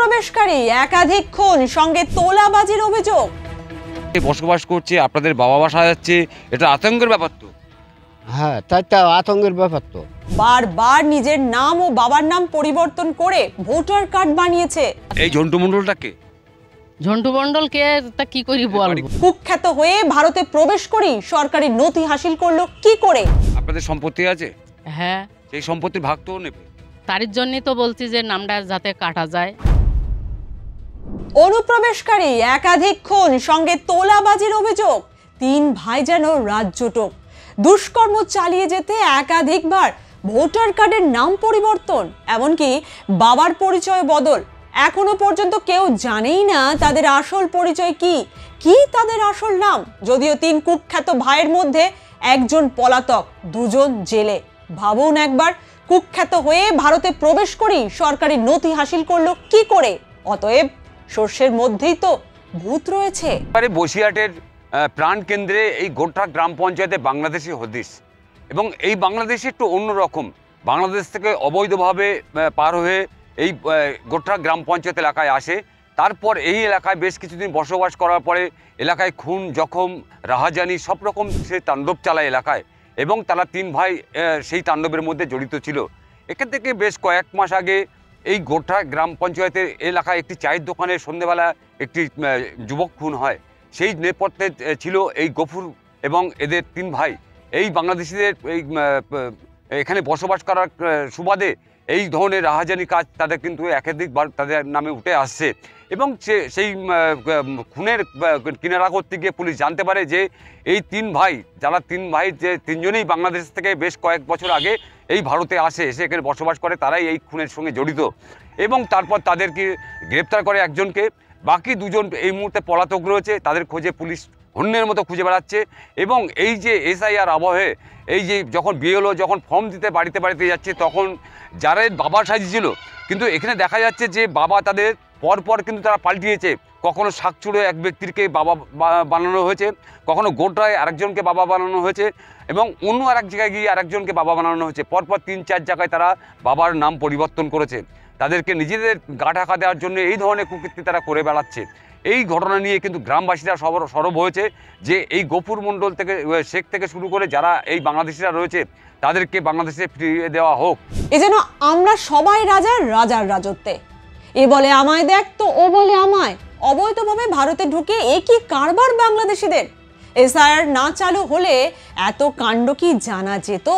অনুপ্রবেশকারী একাধিক খুন, সঙ্গে তোলাবাজির অভিযোগ। বসবাস করছে, আপনাদের বাবা বাসা যাচ্ছে, এটা আতঙ্কের ব্যাপার তো। হ্যাঁ, তাই তো আতঙ্কের ব্যাপার তো। বারবার নিজের নাম ও বাবার নাম পরিবর্তন করে ভোটার কার্ড বানিয়েছে। এই ঝন্টু মণ্ডলটাকে, ঝন্টু মণ্ডলকে তা কি করি বলবো। কুখ্যাত হয়ে ভারতে প্রবেশ করেই সরকারি নথি হাসিল করলো কি করে? আপনাদের সম্পত্তি আছে, হ্যাঁ, সেই সম্পত্তির ভাগ তো নেবে। তার জন্যই তো বলছি যে নামটা যাতে কাটা যায়। অনুপ্রবেশকারী একাধিক খুন, সঙ্গে তোলাবাজির অভিযোগ। তিন ভাই যেন রাজ্যটোপ। দুষ্কর্ম চালিয়ে যেতে একাধিকবার ভোটার কার্ডের নাম পরিবর্তন, এমনকি বাবার পরিচয় বদল। এখনো পর্যন্ত কেউ জানেই না তাদের আসল পরিচয় কি, কি তাদের আসল নাম। যদিও তিন কুখ্যাত ভাইয়ের মধ্যে একজন পলাতক, দুজন জেলে। ভাবুন একবার, কুখ্যাত হয়ে ভারতে প্রবেশ করেই সরকারি নথি হাসিল করলো কি করে? অতএব সর্ষের মধ্যেই তো ভূত রয়েছে। বসিরহাটের প্রাণ কেন্দ্রে এই গোটা গ্রাম পঞ্চায়েতে বাংলাদেশি হদিস, এবং এই বাংলাদেশি একটু অন্যরকম। বাংলাদেশ থেকে অবৈধভাবে পার হয়ে এই গোটা গ্রাম পঞ্চায়েত এলাকায় আসে। তারপর এই এলাকায় বেশ কিছুদিন বসবাস করার পরে এলাকায় খুন, জখম, রাহাজানি সব রকম সে তাণ্ডব চালায় এলাকায়, এবং তারা তিন ভাই সেই তাণ্ডবের মধ্যে জড়িত ছিল। এখান থেকে বেশ কয়েক মাস আগে এই গোটা গ্রাম পঞ্চায়েতের এলাকায় একটি চায়ের দোকানে সন্ধ্যেবেলা একটি যুবক খুন হয়। সেই নেপথ্যে ছিল এই গফুর এবং এদের তিন ভাই। এই বাংলাদেশিদের এই এখানে বসবাস করার সুবাদে এই ধরনের রাহাজানি কাজ তাদের কিন্তু একাধিকবার তাদের নামে উঠে আসছে, এবং সেই খুনের কিনারা করতে গিয়ে পুলিশ জানতে পারে যে এই তিন ভাই, যারা তিন ভাই, যে তিনজনেই বাংলাদেশ থেকে বেশ কয়েক বছর আগে এই ভারতে আসে, এসে এখানে বসবাস করে, তারাই এই খুনের সঙ্গে জড়িত। এবং তারপর তাদেরকে গ্রেপ্তার করে একজনকে, বাকি দুজন এই মুহূর্তে পলাতক রয়েছে। তাদের খোঁজে পুলিশ হন্যের মতো খুঁজে বেড়াচ্ছে। এবং এই যে এসআইআর আবহে, এই যে যখন বিএলও যখন ফর্ম দিতে বাড়িতে বাড়িতে যাচ্ছে, তখন যারা বাবা সাজিয়েছিল, কিন্তু এখানে দেখা যাচ্ছে যে বাবা তাদের পরপর কিন্তু তারা পাল্টিয়েছে। কখনো শাকচুড়ে এক ব্যক্তিকে বাবা বানানো হয়েছে, কখনো গোটায় আরেকজনকে বাবা বানানো হয়েছে, এবং অন্য আরেক জায়গায় গিয়ে আরেকজনকে বাবা বানানো হয়েছে। পরপর ৩-৪ জায়গায় তারা বাবার নাম পরিবর্তন করেছে। তাদেরকে নিজেদের গা ঢাকা দেওয়ার জন্য এই ধরনের কুকীর্তি তারা করে বেড়াচ্ছে। এই ঘটনা নিয়ে কিন্তু গ্রামবাসীরা সরব হয়েছে যে এই গফুর মণ্ডল থেকে, শেখ থেকে শুরু করে যারা এই বাংলাদেশিরা রয়েছে, তাদেরকে বাংলাদেশে ফিরিয়ে দেওয়া হোক। এ যেন আমরা সবাই রাজার রাজার রাজত্বে। এ বলে আমায় দেখ, তো ও বলে আমায়। অবৈধভাবে ভারতে ঢুকে এ কি কারবার বাংলাদেশিদের? এসআইআর না চালু হলে এত কাণ্ড কি জানা যেত?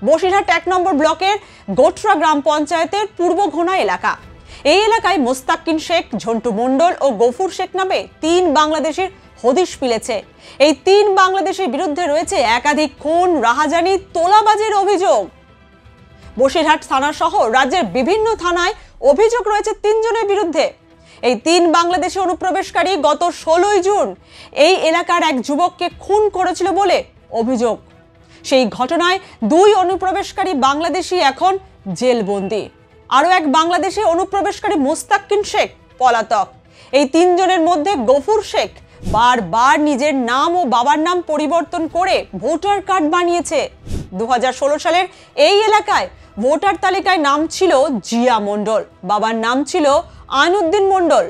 বসিরহাট ১ নম্বর ব্লকের গোটরা গ্রাম পঞ্চায়েতের পূর্ব ঘোনা এলাকা। এই এলাকায় মোস্তাকিন শেখ, ঝন্টু মণ্ডল ও গফুর শেখ নামে তিন বাংলাদেশির হদিশ মিলেছে। এই তিন বাংলাদেশের বিরুদ্ধে রয়েছে একাধিক খুন, রাহাজানি, তোলাবাজির অভিযোগ। বসিরহাট থানা সহ রাজ্যের বিভিন্ন থানায় অভিযোগ রয়েছে তিনজনের বিরুদ্ধে। এই তিন বাংলাদেশি অনুপ্রবেশকারী গত ১৬ই জুন এই এলাকার এক যুবককে খুন করেছিল বলে অভিযোগ। সেই ঘটনায় দুই অনুপ্রবেশকারী বাংলাদেশি এখন জেলবন্দি। আরও এক বাংলাদেশি অনুপ্রবেশকারী মোস্তাকিন শেখ পলাতক। এই তিনজনের মধ্যে গফুর শেখ বারবার নিজের নাম ও বাবার নাম পরিবর্তন করে ভোটার কার্ড বানিয়েছে। ২০১৬ সালের এই এলাকায় ভোটার তালিকায় নাম ছিল জিয়া মণ্ডল, বাবার নাম ছিল আইনুদ্দিন মণ্ডল।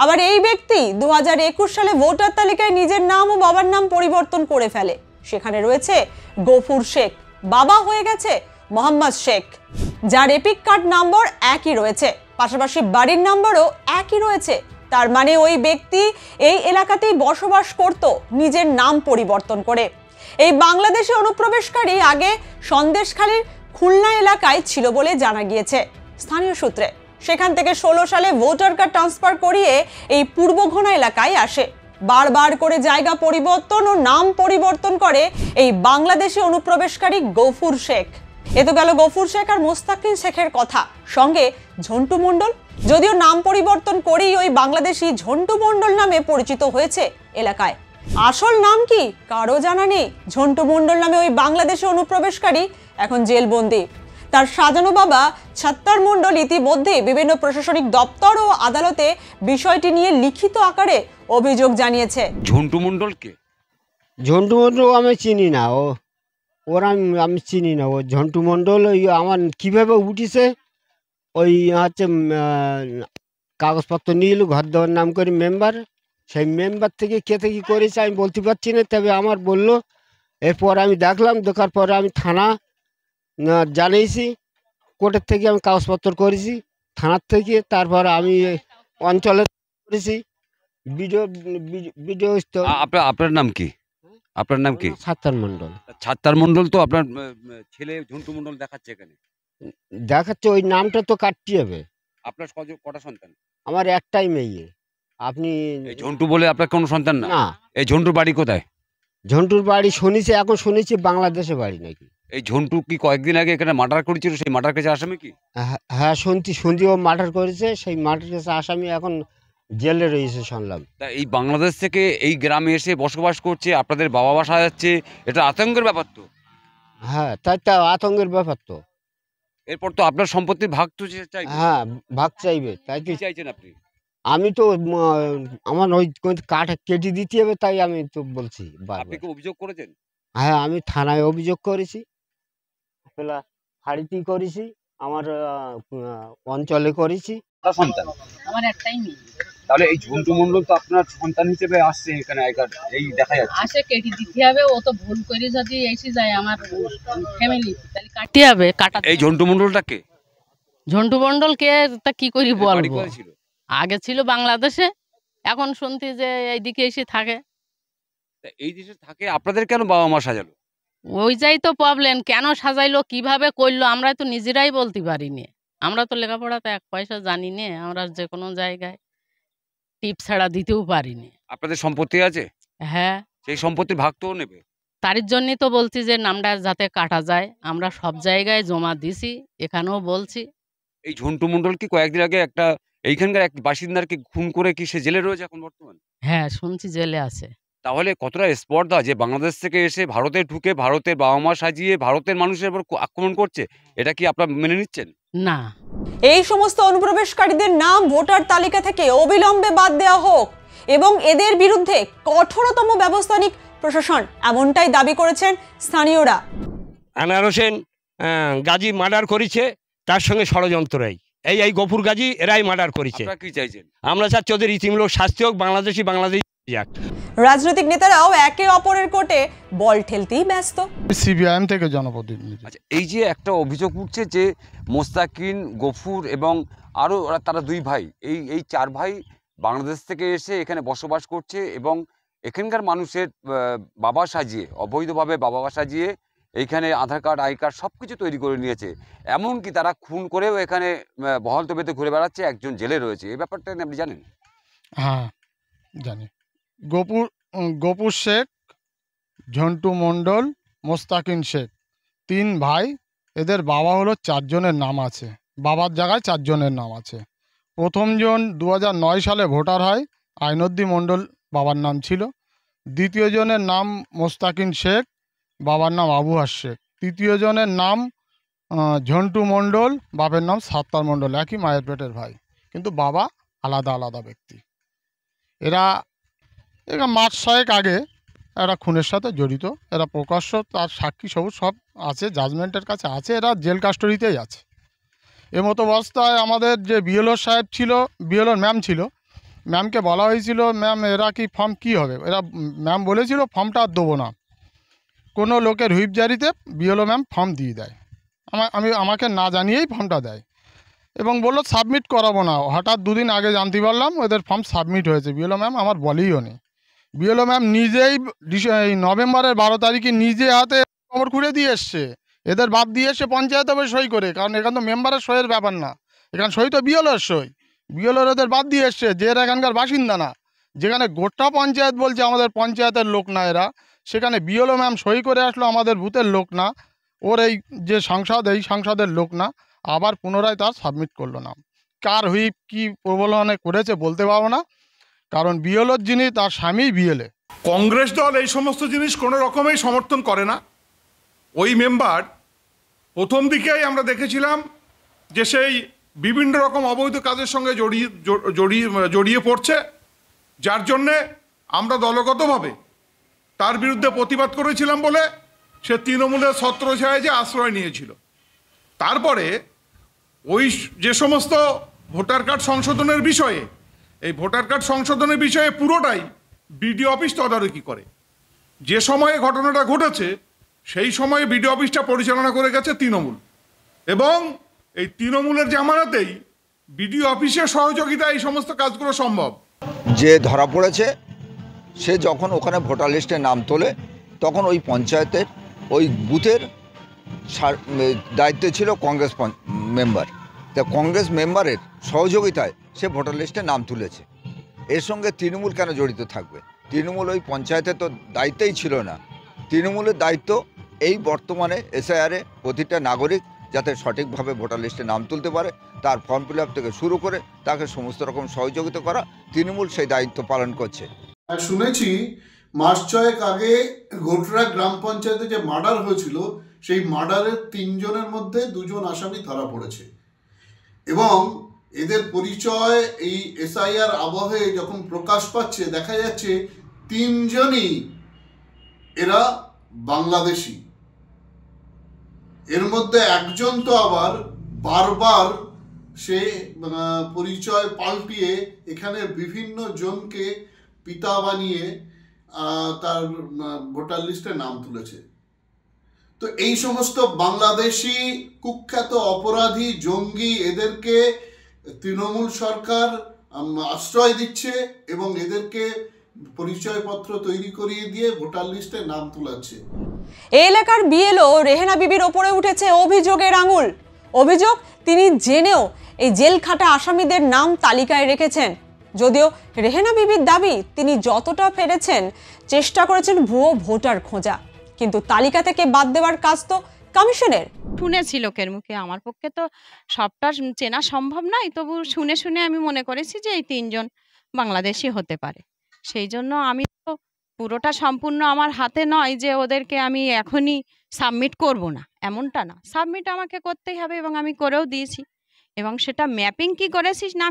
আবার এই ব্যক্তি ২০২১ সালে ভোটার তালিকায় নিজের নাম ও বাবার নাম পরিবর্তন করে ফেলে। সেখানে রয়েছে গফুর শেখ, বাবা হয়ে গেছে মোহাম্মদ শেখ, যার এপিক কার্ড নম্বর একই রয়েছে, পাশাপাশি বাড়ির নম্বরও একই রয়েছে। তার মানে ওই ব্যক্তি এই এলাকাতেই বসবাস করত নিজের নাম পরিবর্তন করে। এই বাংলাদেশি অনুপ্রবেশকারী আগে সন্দেশখালীর খুলনা এলাকায় ছিল বলে জানা গিয়েছে স্থানীয় সূত্রে। সেখান থেকে ১৬ সালে ভোটার কার্ড ট্রান্সফার করিয়ে এই পূর্ব ঘোনা এলাকায় আসে। বারবার করে জায়গা পরিবর্তন ও নাম পরিবর্তন করে এই বাংলাদেশি অনুপ্রবেশকারী গফুর শেখ। এ তো গেল গফুর শেখ আর মোস্তাকিন শেখের কথা, সঙ্গে ঝন্টু মণ্ডল। যদিও নাম পরিবর্তন করেই ওই বাংলাদেশি ঝন্টু মণ্ডল নামে পরিচিত হয়েছে এলাকায়। আসল নাম কি কারো জানা নেই। ঝন্টু মণ্ডল নামে ওই বাংলাদেশি অনুপ্রবেশকারী এখন জেলবন্দি। তার সাজানো বাবা ছাত্তার মণ্ডল ইতিমধ্যে বিভিন্ন প্রশাসনিক দপ্তর ও আদালতে বিষয়টি নিয়ে লিখিত আকারে অভিযোগ জানিয়েছে। ঝন্টু মণ্ডলকে, ঝন্টু মণ্ডল আমি চিনি না, ওরা আমি চিনি না। ও ঝন্টু মণ্ডল ওই আমার কীভাবে উঠেছে, ওই হচ্ছে কাগজপত্র নিয়ে এলো, ঘর দেওয়ার নাম করে মেম্বার। সেই মেম্বার থেকে কেতে কী করেছে আমি বলতে পারছি না, তবে আমার বললো। এরপর আমি দেখলাম, দেখার পরে আমি থানা জানিয়েছি, কোর্টের থেকে আমি কাগজপত্র করেছি থানার থেকে। তারপর আমি অঞ্চলে করেছি বিডিও বিডিও আপনার আপনার নাম কি? আপনার নাম কি? সাত্তার মণ্ডল। ছাত্তার মণ্ডল তো আপনার ছেলে ঝন্টু মণ্ডল দেখাচ্ছে এখানে। দেখাচ্ছে, ওই নামটা তো কাটতে হবে। আপনার কটা সন্তান? আমার একটাই মেয়ে। আপনি এই ঝন্টু বলে আপনার কোনো সন্তান না? না। এই ঝন্টুর বাড়ি কোথায়? ঝন্টুর বাড়ি শুনেছি, এখন শুনেছি বাংলাদেশে বাড়ি নাকি। এই ঝন্টু কি কয়েকদিন আগে এখানে মার্ডার করেছিল? সেই মার্ডার কেসে আসামি কি? হ্যাঁ শুনছি ও মার্ডার করেছে। সেই মার্ডার কেসে আসামি এখন জেলে রয়েছে শুনলাম। তা এই বাংলাদেশ থেকে এই গ্রামে এসে বসবাস করছে, আপনাদের বাবা মা সাজাচ্ছে, এটা আতঙ্কের ব্যাপার তো। হ্যাঁ, তাই তো আতঙ্কের ব্যাপার তো। এরপর তো আপনার সম্পত্তির ভাগ তো চাইবে। হ্যাঁ, ভাগ চাইবে। তাই কি তো চাইছেন আপনি? আমি তো আমার ওই কাঠ কেটে দিতে হবে, তাই আমি তো বলছি আপনি বারবার। কি অভিযোগ করেছেন? হ্যাঁ, আমি থানায় অভিযোগ করেছি, ফাঁড়িতেই করেছি, আমার অঞ্চলে করেছি। সন্তান আমার একটাই মেয়ে। তাহলে এই ঝন্টু মণ্ডল তো আপনার সন্তান হিসেবে আসছে এখানে, এই দেখা যাচ্ছে। আসে কেটে দিতে হবে, ও তো ভুল করে যদি এসে যায় আমার ফ্যামিলি, তাহলে কাটতে হবে। কাটা এই ঝন্টু মণ্ডলটা কে? ঝন্টু মণ্ডল কে তা কি করি বাড়ি বলবো। কোথায় ছিল? আগে ছিল বাংলাদেশে, এখন শুনতে যে এইদিকে এসে থাকে। তা এই দেশে থাকে, আপনাদের কেন বাবা মা সাজালো? ওই যাই তো প্রবলেম, কেন সাজাইলো কিভাবে করলো আমরা তো নিজেরাই বলতে পারিনি। আমরা তো লেখাপড়াতে এক পয়সা জানি না, আমরা যে কোনো জায়গায় টিপ ছাড়া দিতেও পারিনি। আপনাদের সম্পত্তি আছে, হ্যাঁ, সেই সম্পত্তির ভাগ তো নেবে। তার জন্যই তো বলছি যে নামটা যাতে কাটা যায়। আমরা সব জায়গায় জমা দিছি, এখানেও বলছি। এই ঝন্টু মণ্ডল কি কয়েকদিন আগে একটা এইখানকার এক বাসিন্দাকে খুন করে কি সে জেলে রয়েছে এখন বর্তমান? হ্যাঁ, শুনছি জেলে আছে। তাহলে কতটা স্পর্ধা যে বাংলাদেশ থেকে এসে ভারতে ঢুকে ভারতের বাবা মা সাজিয়ে ভারতের মানুষের উপর আক্রমণ করছে, এটা কি আপনারা মেনে নিচ্ছেন? না, এই সমস্ত অনুপ্রবেশকারীদের নাম ভোটার তালিকা থেকে অবিলম্বে বাদ দেওয়া হোক এবং এদের বিরুদ্ধে কঠোরতম ব্যবস্থা নিক প্রশাসন, এমনটাই দাবি করেছেন স্থানীয়রা। আনার হোসেন গাজী মার্ডার করেছে, তার সঙ্গে ষড়যন্ত্রই এই গফুর গাজী এরাই মার্ডার করেছে। আপনারা কি চাইছেন? আমরা চাচ্ছি ওদের রীতিমূলক শাস্তি হোক, বাংলাদেশি যাক। রাজনৈতিক নেতারাও একে অপরের কোর্টে বল ঠেলতেই ব্যস্ত। সিবিআইএম থেকে জনপ্রতিনিধি। আচ্ছা, এই যে একটা অভিযোগ উঠছে যে মোস্তাকিন, গফুর এবং আরও তারা দুই ভাই, এই চার ভাই বাংলাদেশ থেকে এসে এখানে বসবাস করছে এবং এখানকার মানুষের বাবা সাজিয়ে, অবৈধভাবে বাবা সাজিয়ে এইখানে আধার কার্ড, আই কার্ড সব কিছু তৈরি করে নিয়েছে। এমনকি তারা খুন করেও এখানে বহাল তবিয়তে ঘুরে বেড়াচ্ছে, একজন জেলে রয়েছে। এই ব্যাপারটা আপনি জানেন? হ্যাঁ জানি। গপুর শেখ, ঝন্টু মণ্ডল, মোস্তাকিন শেখ, তিন ভাই। এদের বাবা হলো চারজনের নাম আছে, বাবার জায়গায় চারজনের নাম আছে। প্রথমজন 2009 সালে ভোটার হয়, আইনউদ্দিন মণ্ডল বাবার নাম ছিল। দ্বিতীয় জনের নাম মোস্তাকিন শেখ, বাবার নাম আবুহাস শেখ। তৃতীয় জনের নাম ঝন্টু মণ্ডল, বাপের নাম সাত্তার মণ্ডল, একই মায়ের পেটের ভাই, কিন্তু বাবা আলাদা আলাদা ব্যক্তি। এরা মাস 6 আগে এরা খুনের সাথে জড়িত। এরা প্রকাশ্য, তার সাক্ষী সব আছে, জাজমেন্টের কাছে আছে, এরা জেল কাস্টডিতেই আছে। এমতো অবস্থায় আমাদের যে বিএলও সাহেব ছিল, বিএলওর ম্যাম ছিল, ম্যামকে বলা হয়েছিল, ম্যাম এরা কি ফর্ম কী হবে, ম্যাম বলেছিল ফর্মটা আর দেবো না। কোনো লোকের হুইপ জারিতে বিএলও ম্যাম ফর্ম দিয়ে দেয়, আমাকে না জানিয়েই ফর্মটা দেয় এবং বললো সাবমিট করাবো না। হঠাৎ 2 দিন আগে জানতে পারলাম ওদের ফর্ম সাবমিট হয়েছে। বিএলও ম্যাম আমার বলেইও নি। বিএলও ম্যাম নিজেই নভেম্বরের 12 তারিখে নিজে হাতে খবর খুঁড়ে দিয়ে এসছে, এদের বাদ দিয়ে এসে পঞ্চায়েত হবে সই করে, কারণ এখানে তো মেম্বারের সইয়ের ব্যাপার না, এখানে সই তো বিএলওর সই। বিএলওর ওদের বাদ দিয়ে এসছে, যে এরা এখানকার বাসিন্দা না। যেখানে গোটা পঞ্চায়েত বলছে আমাদের পঞ্চায়েতের লোক না এরা, সেখানে বিএলও ম্যাম সই করে আসলো আমাদের বুথের লোক না, ওর এই যে সংসদ, এই সংসদের লোক না, আবার পুনরায় তার সাবমিট করলো না। কার হুইপ কী প্রবলনে করেছে বলতে পারবো না, কারণ বিএলওর যিনি তার স্বামী বিএলএ। কংগ্রেস দল এই সমস্ত জিনিস কোনো রকমেই সমর্থন করে না। ওই মেম্বার প্রথম দিকেই আমরা দেখেছিলাম যে সেই বিভিন্ন রকম অবৈধ কাজের সঙ্গে জড়িয়ে পড়ছে, যার জন্যে আমরা দলগতভাবে তার বিরুদ্ধে প্রতিবাদ করেছিলাম বলে সে তৃণমূলের ছত্রছায়ায় যে আশ্রয় নিয়েছিল। তারপরে ওই যে সমস্ত ভোটার কার্ড সংশোধনের বিষয়ে, এই ভোটার কার্ড সংশোধনের বিষয়ে পুরোটাই বিডিও অফিস তদারকি করে। যে সময়ে ঘটনাটা ঘটেছে সেই সময়ে বিডিও অফিসটা পরিচালনা করে গেছে তৃণমূল, এবং এই তৃণমূলের জামানাতেই বিডিও অফিসের সহযোগিতায় এই সমস্ত কাজগুলো সম্ভব। যে ধরা পড়েছে সে যখন ওখানে ভোটার লিস্টে নাম তোলে তখন ওই পঞ্চায়েতের ওই বুথের দায়িত্বে ছিল কংগ্রেস মেম্বার। তা কংগ্রেস মেম্বারের সহযোগিতায় সে ভোটার লিস্টে নাম তুলেছে। এর সঙ্গে তৃণমূল কেন জড়িত থাকবে? তৃণমূল ওই পঞ্চায়েতে তো দায়িত্বেই ছিল না। তৃণমূলের দায়িত্ব এই বর্তমানে এসআইআরে প্রতিটা নাগরিক যাতে সঠিকভাবে ভোটার লিস্টে নাম তুলতে পারে, তার ফর্ম ফিল আপ থেকে শুরু করে তাকে সমস্ত রকম সহযোগিতা করা, তৃণমূল সেই দায়িত্ব পালন করছে। শুনেছি মাস 6 আগে গোটরা গ্রাম পঞ্চায়েতে যে মার্ডার হয়েছিল সেই মার্ডারের 3 জনের মধ্যে 2 জন আসামি ধরা পড়েছে, এবং এদের পরিচয় এই এসআইআর আবহে যখন প্রকাশ পাচ্ছে দেখা যাচ্ছে 3 জনই এরা বাংলাদেশি। এর মধ্যে একজন তো আবার বারবার সে পরিচয় পাল্টিয়ে এখানে বিভিন্ন জনকে পিতা বানিয়ে তার ভোটার লিস্টে নাম তুলেছে। তো এই সমস্ত বাংলাদেশি কুখ্যাত অপরাধী, জঙ্গি, এদেরকে তৃণমূল সরকার আশ্রয় দিচ্ছে এবং এদেরকে পরিচয়পত্র তৈরি করিয়ে দিয়ে ভোটার লিস্টে নাম তুলাচ্ছে। এই এলাকার বিএলও রেহেনা বিবির ওপরে উঠেছে অভিযোগের আঙুল। অভিযোগ, তিনি জেনেও এই জেল খাটা আসামিদের নাম তালিকায় রেখেছেন। যদিও রেহেনা বিবির দাবি তিনি যতটা পেরেছেন চেষ্টা করেছেন ভুয়ো ভোটার খোঁজা, কিন্তু তালিকা থেকে বাদ দেওয়ার কাজ তো কমিশনের। শুনেছি লোকের মুখে, আমার পক্ষে তো সবটা চেনা সম্ভব নয়, তবু শুনে শুনে আমি মনে করেছি যে এই 3 জন বাংলাদেশি হতে পারে। সেই জন্য আমি তো পুরোটা সম্পূর্ণ আমার হাতে নয় যে ওদেরকে আমি এখনই সাবমিট করব না, এমনটা না। সাবমিট আমাকে করতেই হবে এবং আমি করেও দিয়েছি, এবং সেটা ম্যাপিং কি করেছিস না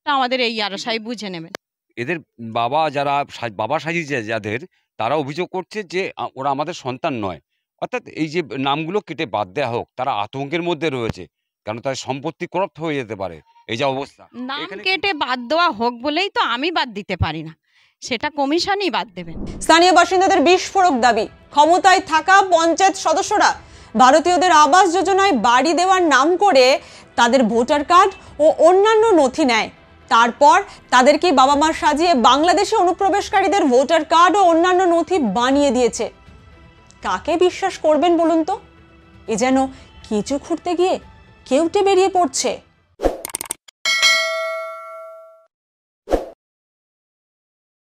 আমাদের এই আরসাই বুঝে নেবেন। এদের বাবা যারা বাবা সাজিয়েছে যাদের, তারা অভিযোগ করছে যে ওরা আমাদের সন্তান নয়। অর্থাৎ এই যে নামগুলো কেটে বাদ দেওয়া হোক, তারা আতঙ্কের মধ্যে রয়েছে, কারণ তার সম্পত্তি করাপ্ট হয়ে যেতে পারে। এই যে অবস্থা, নাম কেটে বাদ দেওয়া হোক বলেই তো আমি বাদ দিতে পারি না, সেটা কমিশনই বাদ দেবেন। স্থানীয় বাসিন্দাদের বিস্ফোরক দাবি, ক্ষমতায় থাকা পঞ্চায়েত সদস্যরা ভারতীয়দের আবাস যোজনায় বাড়ি দেওয়ার নাম করে তাদের ভোটার কার্ড ও অন্যান্য নথি নেয়, তারপর তাদেরকে বাবা মা সাজিয়ে বাংলাদেশে অনুপ্রবেশকারীদের ভোটার কার্ড ও অন্যান্য নথি বানিয়ে দিয়েছে। কাকে বিশ্বাস করবেন বলুন তো? এ যেন কিছু খুঁড়তে গিয়ে কেউটে বেরিয়ে পড়ছে।